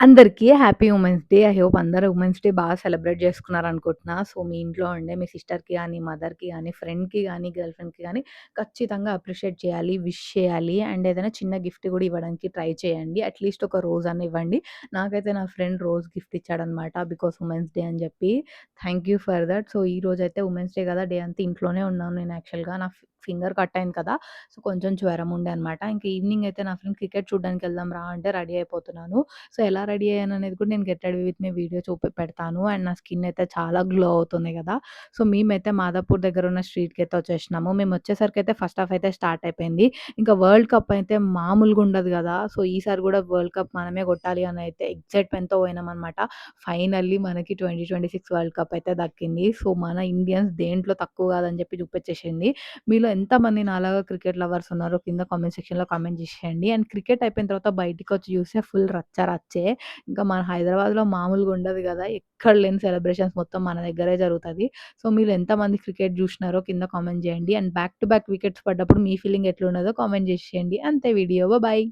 అందరికీ happy women's day. I hope అందరూ women's day బాగా సెలబ్రేట్ చేసుకున్నారనుకుంటున్నా. సో, మీ ఇంట్లో ఉండే మీ సిస్టర్‌కి గాని, మదర్‌కి గాని, ఫ్రెండ్‌కి గాని, గర్ల్ ఫ్రెండ్‌కి గాని ఖచ్చితంగా అప్రిషియేట్ చేయాలి, విష్ చేయాలి. అండ్ ఏదైనా చిన్న గిఫ్ట్ గూడా ఇవ్వడానికి ట్రై చేయండి. అట్‌లీస్ట్ ఒక రోజ్ అన్నా ఇవ్వండి. నాకైతే నా ఫ్రెండ్ రోజ్ గిఫ్ట్ ఇచ్చాడనమాట. బికాస్ ఉమెన్స్ డే అని జెప్పి. Thank you for that. So, ఈరోజైతే ఉమెన్స్ డే గదా! డే అంతా ఇంట్లోనే ఉన్నాను నేను యాక్చువల్‌గా. నా ఫింగర్ కట్ అయింది కదా! సో, కొంచెం జ్వరం ఉండే అనమాట. ఇంక ఈవినింగ్ అయితే నా ఫ్రెండ్ క్రికెట్ చూడ్డానికెళ్దాం రా అంటే రెడీ అయిపోతున్నాను. సో, ఎలా రెడీ అయ్యాననేది కూడా నేను get ready with me video పెడతాను. అండ్ నా స్కిన్ అయితే చాలా గ్లో అవుతుంది గదా! సో, మేమైతే మాదాపూర్ దగ్గర ఉన్న స్ట్రీట్‌కైతే వచ్చేసినాము. మేమొచ్చేసరికైతే ఫస్ట్ హాఫ్ అయితే స్టార్ట్ అయిపోయింది. ఇంకా వరల్డ్ కప్ అయితే మామూలుగా ఉండదు గదా! సో, ఈసారి గూడా వరల్డ్ కప్ మనమే కొట్టాలి అని అయితే ఎక్సైట్‌మెంట్‌తో పోయినామనమాట. ఫైనల్లీ మనకి 2026 వరల్డ్ కప్ అయితే దక్కింది. సో, మన ఇండియన్స్ దేంట్లో తక్కువ కాదని చెప్పి చూపించేసింది. మీలో ఎంతమంది నాలాగా క్రికెట్ లవర్స్ ఉన్నారో కింద కామెంట్ సెక్షన్‌లో కామెంట్ చేసేయండి. అండ్ క్రికెట్ అయిపోయిన తర్వాత బయటికొచ్చి చూస్తే ఫుల్ రచ్చ రచ్చే. ఇంకా మన హైదరాబాద్‌లో మామూలుగా ఉండదు గదా! ఎక్కడ లేని సెలబ్రేషన్స్ మొత్తం మన దగ్గరే జరుగుతది. సో, మీరు ఎంతమంది క్రికెట్ జూషినారో కింద కామెంట్ జేయండి. And back to back wickets పడ్డప్పుడు మీ ఫీలింగ్ ఎట్లున్నదో కామెంట్ జేసేయండి. అంతే వీడియో. బాయ్.